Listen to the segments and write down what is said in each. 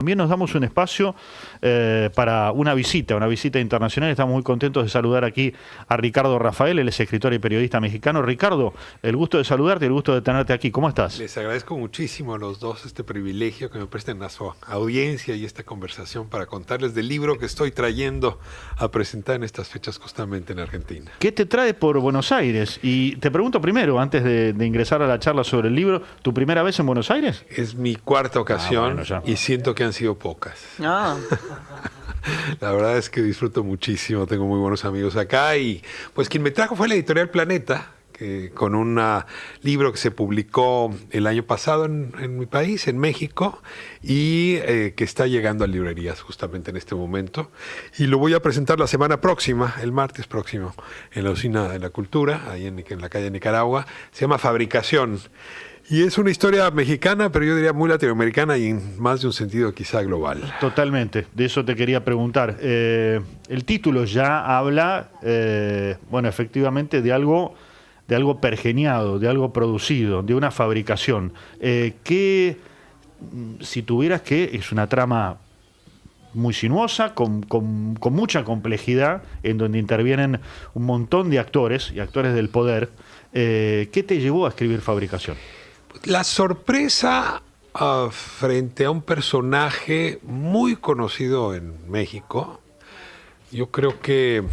También nos damos un espacio para una visita internacional. Estamos muy contentos de saludar aquí a Ricardo Rafael, él es escritor y periodista mexicano. Ricardo, el gusto de saludarte, el gusto de tenerte aquí. ¿Cómo estás? Les agradezco muchísimo a los dos este privilegio que me presten a su audiencia y esta conversación para contarles del libro que estoy trayendo a presentar en estas fechas justamente en Argentina. ¿Qué te trae por Buenos Aires? Y te pregunto primero, antes de ingresar a la charla sobre el libro, ¿tu primera vez en Buenos Aires? Es mi cuarta ocasión bueno, y siento que han sido pocas. Ah. La verdad es que disfruto muchísimo, tengo muy buenos amigos acá y pues quien me trajo fue la editorial Planeta, que con un libro que se publicó el año pasado en mi país, en México, y que está llegando a librerías justamente en este momento. Y lo voy a presentar la semana próxima, el martes próximo, en la Usina de la Cultura, ahí en la calle Nicaragua. Se llama Fabricación. Y es una historia mexicana, pero yo diría muy latinoamericana y en más de un sentido quizá global. Totalmente, de eso te quería preguntar. El título ya habla, bueno, efectivamente de algo pergeniado, de algo producido, de una fabricación. Que, si tuvieras que, es una trama muy sinuosa, con mucha complejidad, en donde intervienen un montón de actores y actores del poder. ¿Qué te llevó a escribir Fabricación? La sorpresa frente a un personaje muy conocido en México. Yo creo que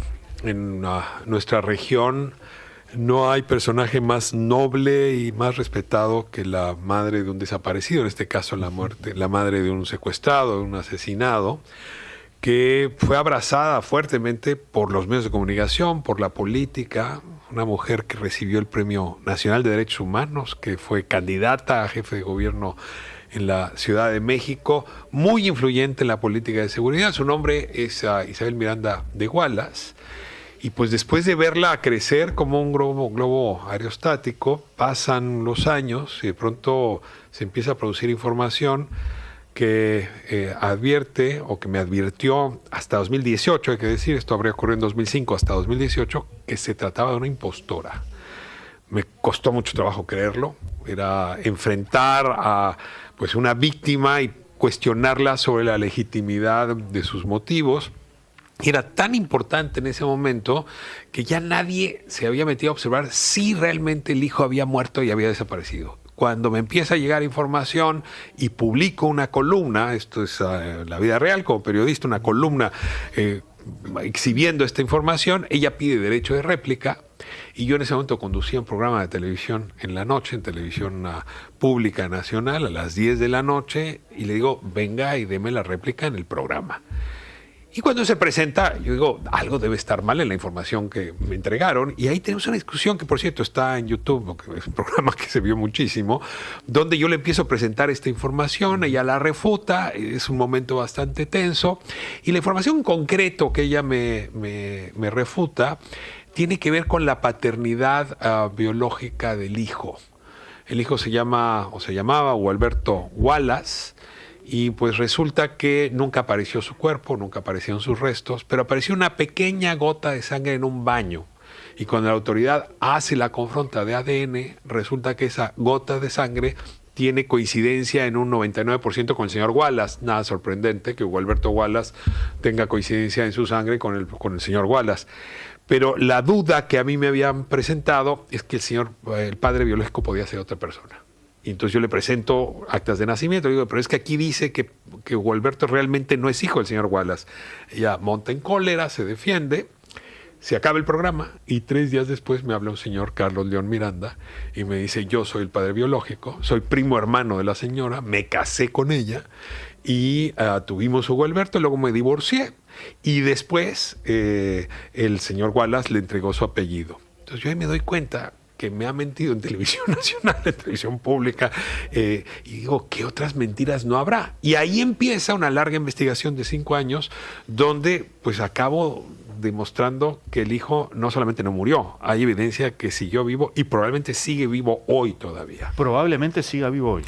en nuestra región no hay personaje más noble y más respetado que la madre de un desaparecido, en este caso la madre de un secuestrado, de un asesinado, que fue abrazada fuertemente por los medios de comunicación, por la política, una mujer que recibió el Premio Nacional de Derechos Humanos, que fue candidata a jefe de gobierno en la Ciudad de México, muy influyente en la política de seguridad. Su nombre es Isabel Miranda de Wallace. Y pues después de verla crecer como un globo aerostático, pasan los años y de pronto se empieza a producir información que advierte o que me advirtió hasta 2018, hay que decir, esto habría ocurrido en 2005 hasta 2018, que se trataba de una impostora. Me costó mucho trabajo creerlo, era enfrentar a pues una víctima y cuestionarla sobre la legitimidad de sus motivos. Era tan importante en ese momento que ya nadie se había metido a observar si realmente el hijo había muerto y había desaparecido. Cuando me empieza a llegar información y publico una columna, esto es la vida real como periodista, una columna exhibiendo esta información, ella pide derecho de réplica y yo en ese momento conducía un programa de televisión en la noche, en televisión pública nacional a las 10 de la noche y le digo, venga y deme la réplica en el programa. Y cuando se presenta, yo digo, algo debe estar mal en la información que me entregaron. Y ahí tenemos una discusión que, por cierto, está en YouTube, que es un programa que se vio muchísimo, donde yo le empiezo a presentar esta información, ella la refuta, es un momento bastante tenso. Y la información en concreto que ella me refuta tiene que ver con la paternidad biológica del hijo. El hijo se llamaba Gualberto Wallace. Y pues resulta que nunca apareció su cuerpo, nunca aparecieron sus restos, pero apareció una pequeña gota de sangre en un baño. Y cuando la autoridad hace la confronta de ADN, resulta que esa gota de sangre tiene coincidencia en un 99% con el señor Wallace. Nada sorprendente que Gualberto Wallace tenga coincidencia en su sangre con el señor Wallace. Pero la duda que a mí me habían presentado es que el padre biológico podía ser otra persona. Y entonces yo le presento actas de nacimiento, digo, pero es que aquí dice que Gualberto realmente no es hijo del señor Wallace. Ella monta en cólera, se defiende, se acaba el programa y 3 días después me habla un señor, Carlos León Miranda, y me dice, yo soy el padre biológico, soy primo hermano de la señora, me casé con ella y tuvimos a Gualberto, luego me divorcié y después el señor Wallace le entregó su apellido. Entonces yo ahí me doy cuenta que me ha mentido en televisión nacional, en televisión pública, y digo, ¿qué otras mentiras no habrá? Y ahí empieza una larga investigación de 5 años, donde pues acabo demostrando que el hijo no solamente no murió, hay evidencia que siguió vivo y probablemente sigue vivo hoy todavía. Probablemente siga vivo hoy.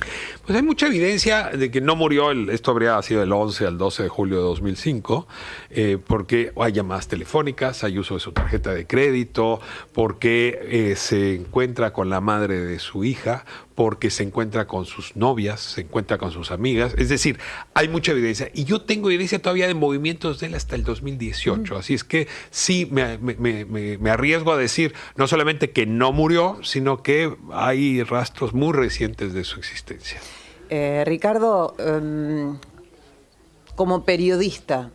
Pues hay mucha evidencia de que no murió, esto habría sido del 11 al 12 de julio de 2005, porque hay llamadas telefónicas, hay uso de su tarjeta de crédito, porque se encuentra con la madre de su hija, porque se encuentra con sus novias, se encuentra con sus amigas. Es decir, hay mucha evidencia. Y yo tengo evidencia todavía de movimientos de él hasta el 2018. Así es que sí, me arriesgo a decir no solamente que no murió, sino que hay rastros muy recientes de su existencia. Ricardo, como periodista,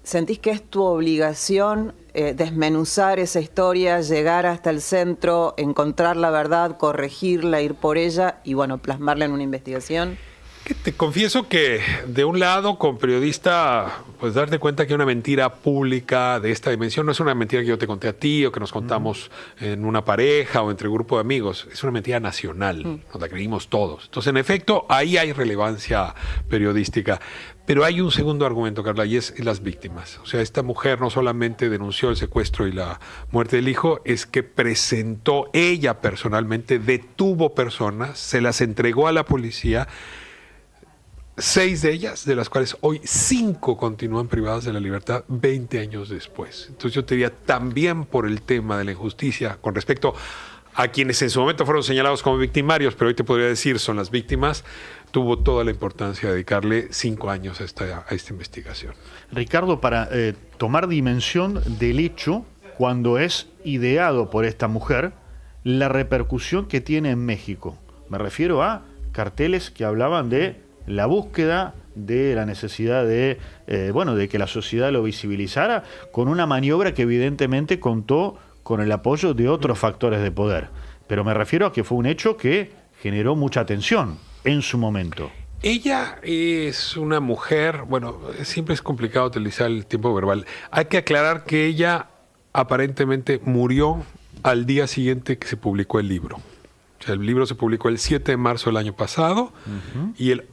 ¿sentís que es tu obligación desmenuzar esa historia, llegar hasta el centro, encontrar la verdad, corregirla, ir por ella y, bueno, plasmarla en una investigación? Te confieso que, de un lado, como periodista, pues darte cuenta que una mentira pública de esta dimensión no es una mentira que yo te conté a ti o que nos contamos en una pareja o entre grupo de amigos, es una mentira nacional, nos la creímos todos. Entonces, en efecto, ahí hay relevancia periodística. Pero hay un segundo argumento, Carla, y es las víctimas. O sea, esta mujer no solamente denunció el secuestro y la muerte del hijo, es que presentó, ella personalmente, detuvo personas, se las entregó a la policía, 6 de ellas, de las cuales hoy 5 continúan privadas de la libertad 20 años después. Entonces yo te diría, también por el tema de la injusticia con respecto a quienes en su momento fueron señalados como victimarios, pero hoy te podría decir son las víctimas, tuvo toda la importancia de dedicarle 5 años a esta investigación. Ricardo, para tomar dimensión del hecho, cuando es ideado por esta mujer, la repercusión que tiene en México. Me refiero a carteles que hablaban de la búsqueda, de la necesidad de, de que la sociedad lo visibilizara, con una maniobra que evidentemente contó con el apoyo de otros factores de poder. Pero me refiero a que fue un hecho que generó mucha atención en su momento. Ella es una mujer, bueno, siempre es complicado utilizar el tiempo verbal. Hay que aclarar que ella aparentemente murió al día siguiente que se publicó el libro. O sea, el libro se publicó el 7 de marzo del año pasado y el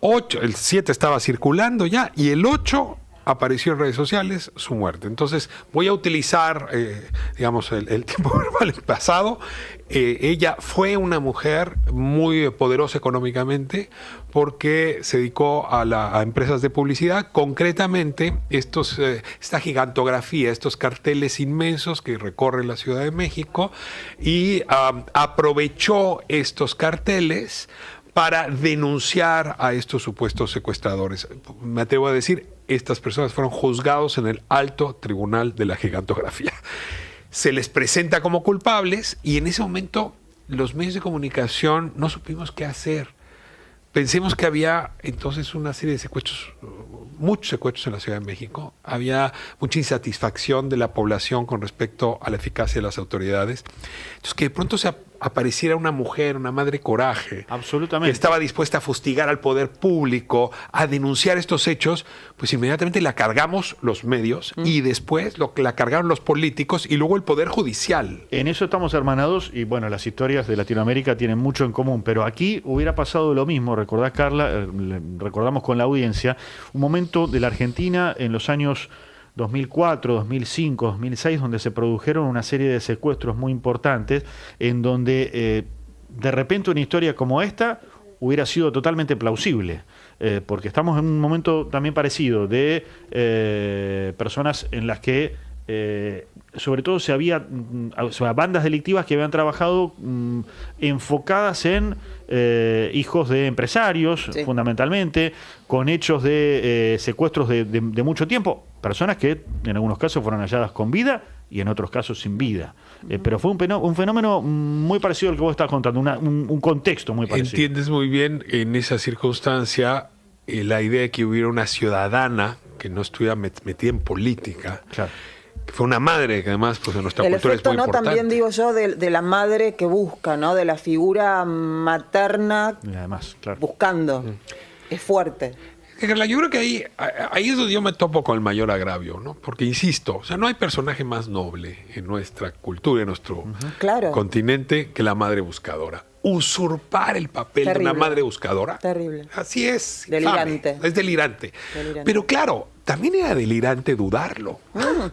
7 estaba circulando ya y el 8 apareció en redes sociales su muerte. Entonces voy a utilizar, el tiempo verbal pasado. Ella fue una mujer muy poderosa económicamente porque se dedicó a empresas de publicidad, concretamente esta gigantografía, estos carteles inmensos que recorren la Ciudad de México, y aprovechó estos carteles para denunciar a estos supuestos secuestradores. Me atrevo a decir, estas personas fueron juzgados en el alto tribunal de la gigantografía. Se les presenta como culpables y en ese momento los medios de comunicación no supimos qué hacer. Pensemos que había entonces una serie de secuestros, muchos secuestros en la Ciudad de México. Había mucha insatisfacción de la población con respecto a la eficacia de las autoridades. Entonces, que de pronto se apareciera una mujer, una madre coraje, absolutamente, que estaba dispuesta a fustigar al poder público, a denunciar estos hechos, pues inmediatamente la cargamos los medios y después la cargaron los políticos y luego el Poder Judicial. En eso estamos hermanados y bueno, las historias de Latinoamérica tienen mucho en común, pero aquí hubiera pasado lo mismo. ¿Recordás, Carla? Recordamos con la audiencia un momento de la Argentina en los años 2004, 2005, 2006, donde se produjeron una serie de secuestros muy importantes, en donde de repente una historia como esta hubiera sido totalmente plausible, porque estamos en un momento también parecido de personas en las que sobre todo bandas delictivas que habían trabajado enfocadas en hijos de empresarios, sí, fundamentalmente, con hechos de secuestros de mucho tiempo, personas que en algunos casos fueron halladas con vida y en otros casos sin vida. Pero fue un fenómeno muy parecido al que vos estás contando, un contexto muy parecido. Entiendes muy bien en esa circunstancia la idea de que hubiera una ciudadana que no estuviera metida en política. Claro. Que fue una madre que además pues en nuestra cultura efecto, es muy importante. También digo yo de la madre que busca, ¿no? De la figura materna y además, claro, buscando. Es fuerte. Carla, yo creo que ahí es donde yo me topo con el mayor agravio, ¿no? Porque insisto, o sea, no hay personaje más noble en nuestra cultura, en nuestro continente, que la madre buscadora. Usurpar el papel de una madre buscadora. Terrible. Así es. Delirante. Infame, es delirante. Pero claro, también era delirante dudarlo,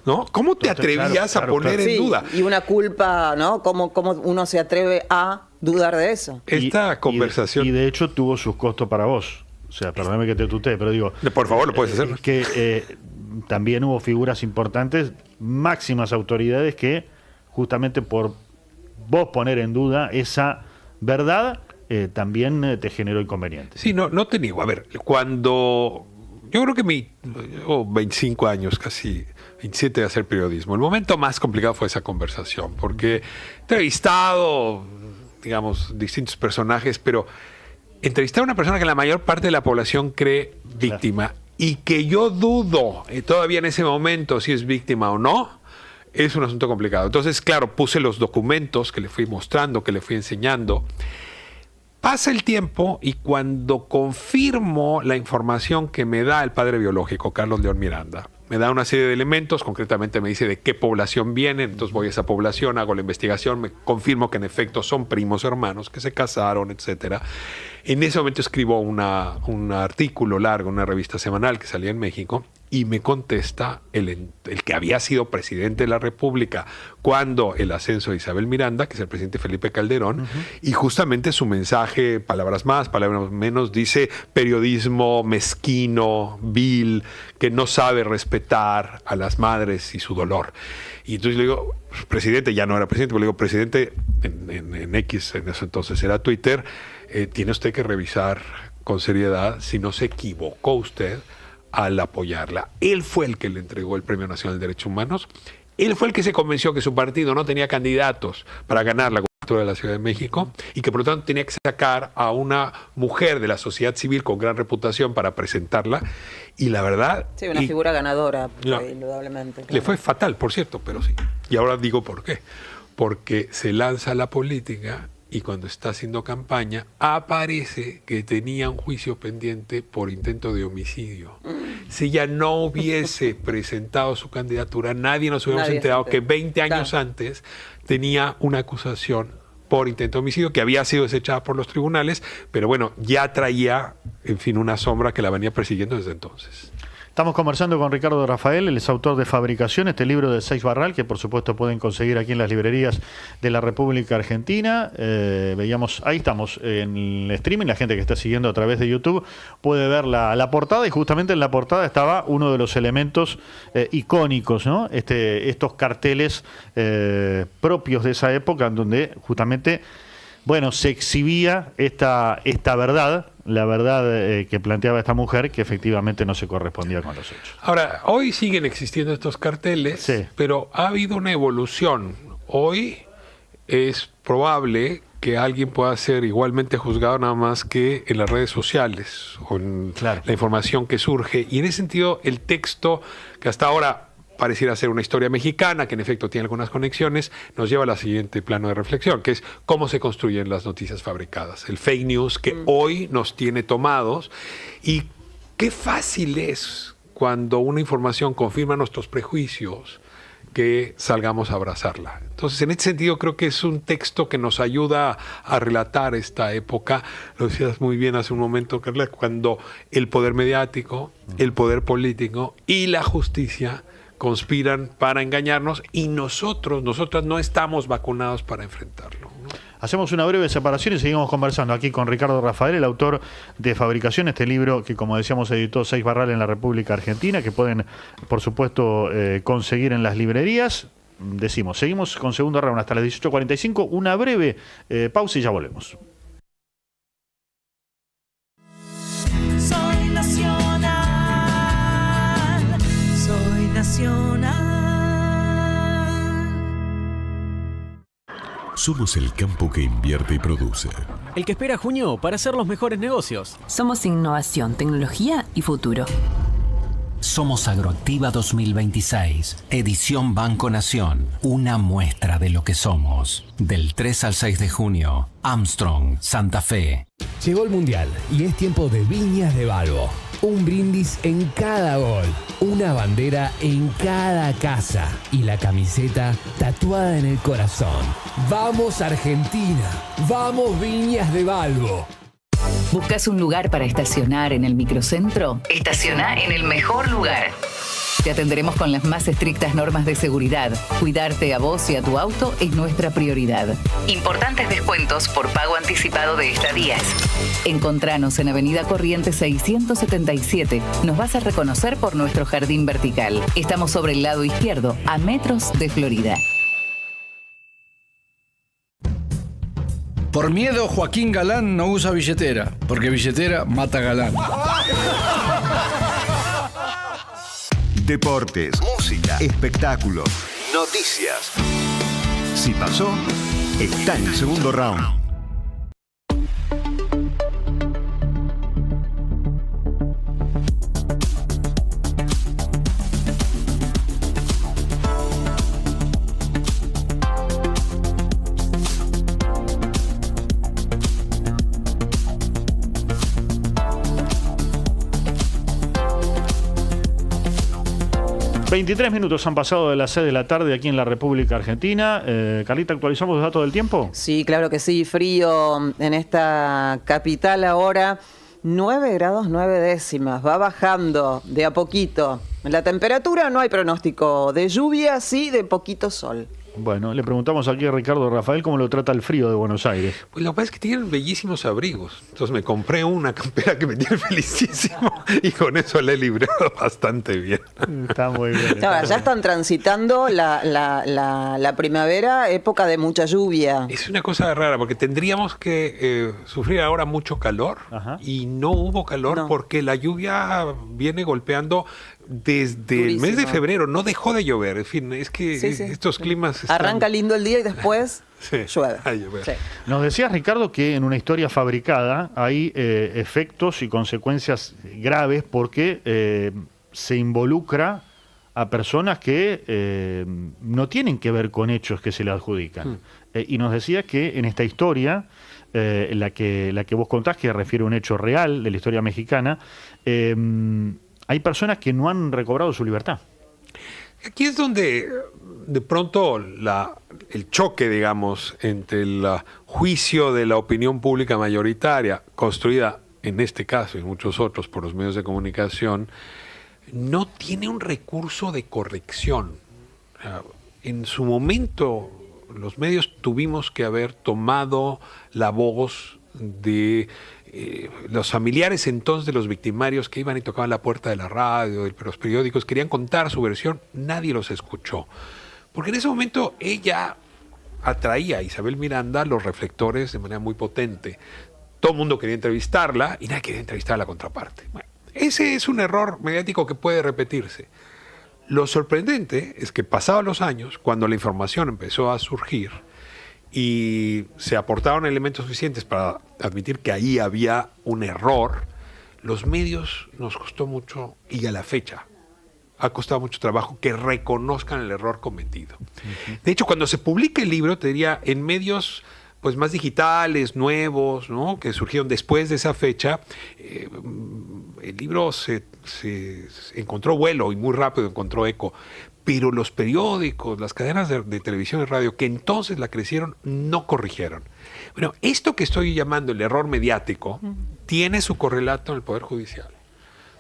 ¿no? ¿Cómo te atrevías a poner en duda? Y una culpa, ¿no? ¿Cómo uno se atreve a dudar de eso? Esta conversación... Y de hecho tuvo sus costos para vos. O sea, perdóname que te tutee, pero digo... Por favor, lo puedes hacer. Que también hubo figuras importantes, máximas autoridades, que justamente por vos poner en duda esa verdad también te generó inconvenientes. Sí, no te niego. A ver, cuando... Yo creo que llevo 25 años, casi 27 de hacer periodismo. El momento más complicado fue esa conversación, porque he entrevistado, digamos, distintos personajes, pero entrevistar a una persona que la mayor parte de la población cree víctima, claro, y que yo dudo todavía en ese momento si es víctima o no, es un asunto complicado. Entonces, claro, puse los documentos que le fui mostrando, que le fui enseñando. Pasa el tiempo y cuando confirmo la información que me da el padre biológico, Carlos León Miranda, me da una serie de elementos, concretamente me dice de qué población vienen, entonces voy a esa población, hago la investigación, me confirmo que en efecto son primos hermanos que se casaron, etcétera. En ese momento escribo un artículo largo, una revista semanal que salía en México, y me contesta el que había sido presidente de la República cuando el ascenso de Isabel Miranda, que es el presidente Felipe Calderón, y justamente su mensaje, palabras más, palabras menos, dice periodismo mezquino, vil, que no sabe respetar a las madres y su dolor. Y entonces le digo, presidente, ya no era presidente, pero le digo, presidente, en X, en eso entonces era Twitter, tiene usted que revisar con seriedad si no se equivocó usted al apoyarla. Él fue el que le entregó el Premio Nacional de Derechos Humanos. Él fue el que se convenció que su partido no tenía candidatos para ganar la gubernatura de la Ciudad de México y que por lo tanto tenía que sacar a una mujer de la sociedad civil con gran reputación para presentarla. Y la verdad... Sí, una figura ganadora, indudablemente. Claro. Le fue fatal, por cierto, pero sí. Y ahora digo por qué. Porque se lanza a la política y cuando está haciendo campaña aparece que tenía un juicio pendiente por intento de homicidio. Si ella no hubiese presentado su candidatura, nadie nos hubiéramos enterado que 20 años antes tenía una acusación por intento de homicidio que había sido desechada por los tribunales, pero bueno, ya traía, en fin, una sombra que la venía persiguiendo desde entonces. Estamos conversando con Ricardo Rafael, él es autor de Fabricación, este libro de Seix Barral, que por supuesto pueden conseguir aquí en las librerías de la República Argentina. Veíamos, ahí estamos en el streaming, la gente que está siguiendo a través de YouTube puede ver la portada, y justamente en la portada estaba uno de los elementos icónicos, ¿no? Estos carteles propios de esa época, en donde justamente, bueno, se exhibía esta verdad, la verdad que planteaba esta mujer, que efectivamente no se correspondía con los hechos. Ahora, hoy siguen existiendo estos carteles, sí, pero ha habido una evolución. Hoy es probable que alguien pueda ser igualmente juzgado nada más que en las redes sociales o en la información que surge. Y en ese sentido, el texto que hasta ahora pareciera ser una historia mexicana, que en efecto tiene algunas conexiones, nos lleva a la siguiente plano de reflexión, que es cómo se construyen las noticias fabricadas. El fake news que hoy nos tiene tomados, y qué fácil es cuando una información confirma nuestros prejuicios que salgamos a abrazarla. Entonces, en este sentido, creo que es un texto que nos ayuda a relatar esta época. Lo decías muy bien hace un momento, Carla, cuando el poder mediático, el poder político y la justicia conspiran para engañarnos, y nosotras no estamos vacunados para enfrentarlo, ¿no? Hacemos una breve separación y seguimos conversando aquí con Ricardo Rafael, el autor de Fabricación, este libro que, como decíamos, editó Seix Barral en la República Argentina, que pueden, por supuesto, conseguir en las librerías. Seguimos con segundo round hasta las 18:45, una breve pausa y ya volvemos. Soy nacional. Somos el campo que invierte y produce. El que espera junio para hacer los mejores negocios. Somos innovación, tecnología y futuro. Somos Agroactiva 2026, edición Banco Nación. Una muestra de lo que somos. Del 3 al 6 de junio, Armstrong, Santa Fe. Llegó el Mundial y es tiempo de Viñas de Balbo. Un brindis en cada gol, una bandera en cada casa y la camiseta tatuada en el corazón. ¡Vamos Argentina! ¡Vamos Viñas de Balbo! ¿Buscas un lugar para estacionar en el microcentro? Estaciona en el mejor lugar. Te atenderemos con las más estrictas normas de seguridad. Cuidarte a vos y a tu auto es nuestra prioridad. Importantes descuentos por pago anticipado de estadías. Encontranos en Avenida Corrientes 677. Nos vas a reconocer por nuestro jardín vertical. Estamos sobre el lado izquierdo, a metros de Florida. Por miedo, Joaquín Galán no usa billetera, porque billetera mata galán. Deportes, música, espectáculos, noticias. Si pasó, está en el segundo round. ...23 minutos han pasado de las 6 de la tarde aquí en la República Argentina. Carlita, ¿actualizamos los datos del tiempo? Sí, claro que sí. Frío en esta capital ahora. 9 grados 9 décimas. Va bajando de a poquito. En la temperatura no hay pronóstico de lluvia, sí de poquito sol. Bueno, le preguntamos aquí a Ricardo Rafael cómo lo trata el frío de Buenos Aires. Pues lo que pasa es que tienen bellísimos abrigos. Entonces me compré una campera que me tiene felicísimo y con eso le he librado bastante bien. Está muy bien. Claro, ya están transitando la primavera, época de mucha lluvia. Es una cosa rara porque tendríamos que sufrir ahora mucho calor. Ajá. Y no hubo calor porque la lluvia viene golpeando desde durísimo. El mes de febrero. No dejó de llover. En fin, es que estos climas están... Arranca lindo el día y después llueve. Sí. Nos decías, Ricardo, que en una historia fabricada hay efectos y consecuencias graves porque se involucra a personas que no tienen que ver con hechos que se le adjudican. Y nos decías que en esta historia, la que vos contás, que refiere a un hecho real de la historia mexicana, hay personas que no han recobrado su libertad. Aquí es donde de pronto el choque, digamos, entre el juicio de la opinión pública mayoritaria, construida en este caso y en muchos otros por los medios de comunicación, no tiene un recurso de corrección. En su momento, los medios tuvimos que haber tomado la voz de los familiares entonces de los victimarios que iban y tocaban la puerta de la radio, de los periódicos, querían contar su versión, nadie los escuchó. Porque en ese momento ella atraía a Isabel Miranda los reflectores de manera muy potente. Todo el mundo quería entrevistarla y nadie quería entrevistar a la contraparte. Bueno, ese es un error mediático que puede repetirse. Lo sorprendente es que pasados los años, cuando la información empezó a surgir, y se aportaron elementos suficientes para admitir que ahí había un error, los medios nos costó mucho, y a la fecha ha costado mucho trabajo que reconozcan el error cometido. De hecho, cuando se publica el libro, te diría, en medios pues más digitales, nuevos, ¿no?, que surgieron después de esa fecha, el libro se encontró vuelo y muy rápido encontró eco. Pero los periódicos, las cadenas de televisión y radio que entonces la crecieron, no corrigieron. Bueno, esto que estoy llamando el error mediático tiene su correlato en el Poder Judicial.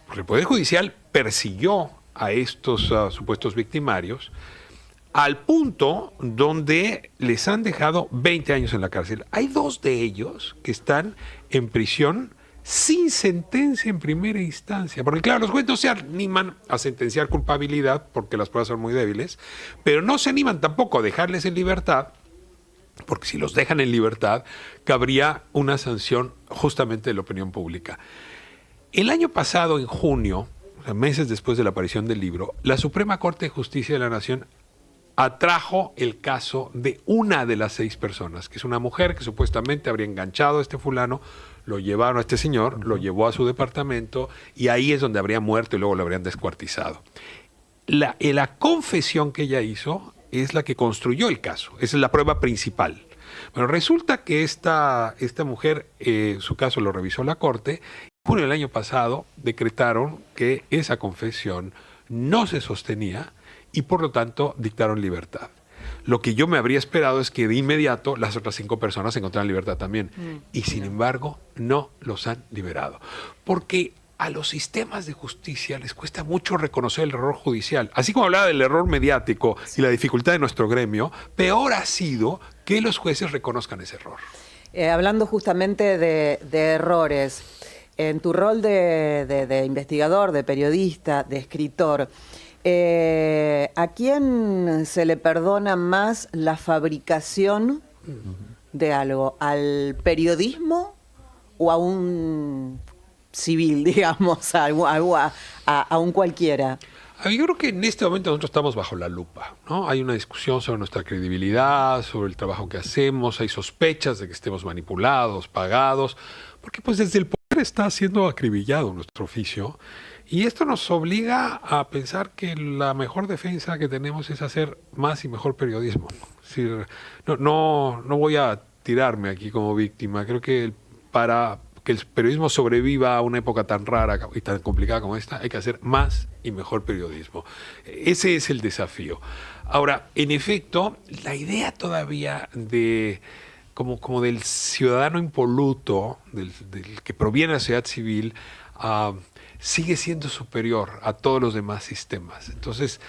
Porque el Poder Judicial persiguió a estos supuestos victimarios al punto donde les han dejado 20 años en la cárcel. Hay 2 de ellos que están en prisión sin sentencia en primera instancia, porque claro, los jueces no se animan a sentenciar culpabilidad porque las pruebas son muy débiles, pero no se animan tampoco a dejarles en libertad, porque si los dejan en libertad cabría una sanción justamente de la opinión pública. El año pasado, en junio, o sea, meses después de la aparición del libro, la Suprema Corte de Justicia de la Nación atrajo el caso de una de las 6 personas, que es una mujer que supuestamente habría enganchado a este fulano, lo llevaron a este señor, lo llevó a su departamento y ahí es donde habría muerto y luego lo habrían descuartizado. La confesión que ella hizo es la que construyó el caso, esa es la prueba principal. Bueno, resulta que esta mujer, su caso lo revisó la Corte, y en junio del año pasado decretaron que esa confesión no se sostenía y por lo tanto dictaron libertad. Lo que yo me habría esperado es que de inmediato las otras 5 personas encontraran libertad también. Y sin embargo, no los han liberado. Porque a los sistemas de justicia les cuesta mucho reconocer el error judicial. Así como hablaba del error mediático y la dificultad de nuestro gremio, peor ha sido que los jueces reconozcan ese error. Hablando justamente de errores, en tu rol de investigador, de periodista, de escritor, ¿a quién se le perdona más la fabricación de algo? ¿Al periodismo o a un civil, digamos, a un cualquiera? Yo creo que en este momento nosotros estamos bajo la lupa, ¿no? Hay una discusión sobre nuestra credibilidad, sobre el trabajo que hacemos, hay sospechas de que estemos manipulados, pagados, porque pues desde el poder está siendo acribillado nuestro oficio, y esto nos obliga a pensar que la mejor defensa que tenemos es hacer más y mejor periodismo. Es decir, no voy a tirarme aquí como víctima, creo que para que el periodismo sobreviva a una época tan rara y tan complicada como esta, hay que hacer más y mejor periodismo. Ese es el desafío. Ahora, en efecto, la idea todavía de como del ciudadano impoluto, del que proviene de la sociedad civil, sigue siendo superior a todos los demás sistemas. Entonces,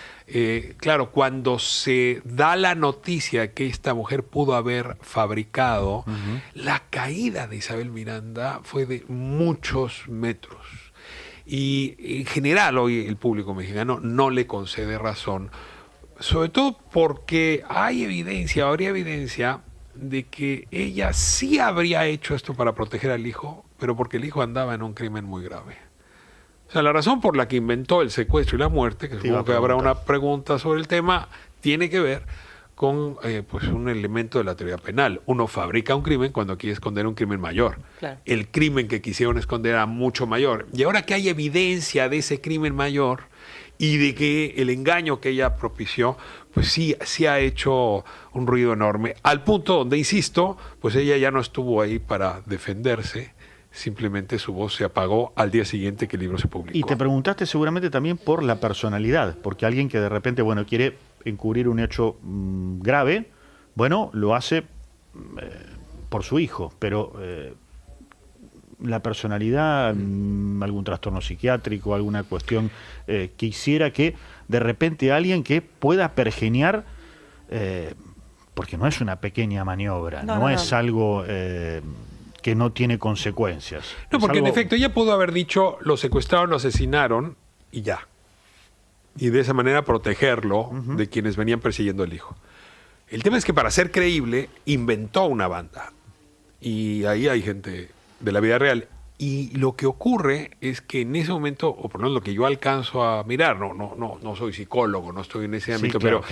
claro, cuando se da la noticia que esta mujer pudo haber fabricado, la caída de Isabel Miranda fue de muchos metros. Y en general hoy el público mexicano no le concede razón, sobre todo porque habría evidencia de que ella sí habría hecho esto para proteger al hijo, pero porque el hijo andaba en un crimen muy grave. O sea, la razón por la que inventó el secuestro y la muerte, que supongo que habrá una pregunta sobre el tema, tiene que ver con pues un elemento de la teoría penal. Uno fabrica un crimen cuando quiere esconder un crimen mayor. Claro. El crimen que quisieron esconder era mucho mayor. Y ahora que hay evidencia de ese crimen mayor y de que el engaño que ella propició, pues sí ha hecho un ruido enorme. Al punto donde, insisto, pues ella ya no estuvo ahí para defenderse. Simplemente su voz se apagó al día siguiente que el libro se publicó. Y te preguntaste seguramente también por la personalidad, porque alguien que de repente, quiere encubrir un hecho grave, lo hace por su hijo, pero la personalidad, algún trastorno psiquiátrico, alguna cuestión que hiciera que de repente alguien que pueda pergeñar, porque no es una pequeña maniobra, no es algo que no tiene consecuencias. No, porque en efecto ella pudo haber dicho, lo secuestraron, lo asesinaron y ya. Y de esa manera protegerlo de quienes venían persiguiendo al hijo. El tema es que para ser creíble inventó una banda. Y ahí hay gente de la vida real. Y lo que ocurre es que en ese momento, o por lo menos lo que yo alcanzo a mirar, no soy psicólogo, no estoy en ese ámbito, pero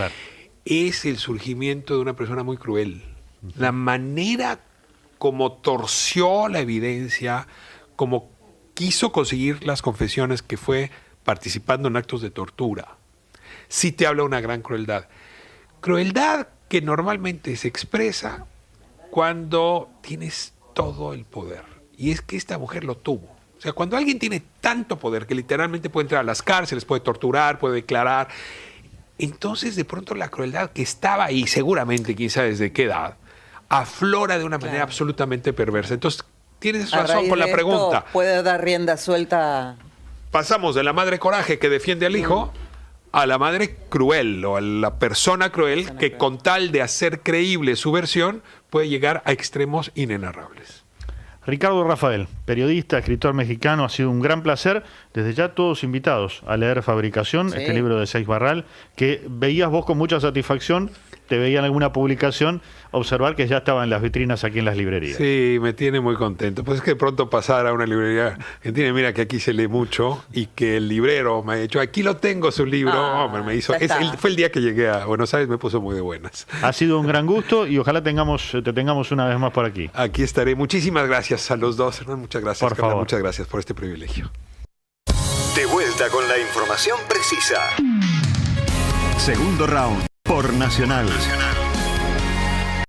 es el surgimiento de una persona muy cruel. La manera como torció la evidencia, como quiso conseguir las confesiones, que fue participando en actos de tortura, sí te habla de una gran crueldad. Crueldad que normalmente se expresa cuando tienes todo el poder. Y es que esta mujer lo tuvo. O sea, cuando alguien tiene tanto poder que literalmente puede entrar a las cárceles, puede torturar, puede declarar, entonces de pronto la crueldad que estaba ahí, seguramente, quién sabe desde qué edad, aflora de una manera absolutamente perversa. Entonces, tienes razón con la pregunta. Puede dar rienda suelta. Pasamos de la madre coraje que defiende al hijo a la madre cruel, o a la persona cruel que con tal de hacer creíble su versión puede llegar a extremos inenarrables. Ricardo Rafael, periodista, escritor mexicano, ha sido un gran placer. Desde ya todos invitados a leer Fabricación, este libro de Seix Barral, que veías vos con mucha satisfacción, te veía en alguna publicación, observar que ya estaba en las vitrinas aquí en las librerías. Sí, me tiene muy contento. Pues es que de pronto pasar a una librería que tiene, mira que aquí se lee mucho, y que el librero me ha dicho, aquí lo tengo su libro, hombre, me hizo. Fue el día que llegué a Buenos Aires, me puso muy de buenas. Ha sido un gran gusto y ojalá te tengamos una vez más por aquí. Aquí estaré. Muchísimas gracias a los dos. Muchas gracias, por favor. Muchas gracias por este privilegio. De vuelta con la información precisa. Segundo round por Nacional.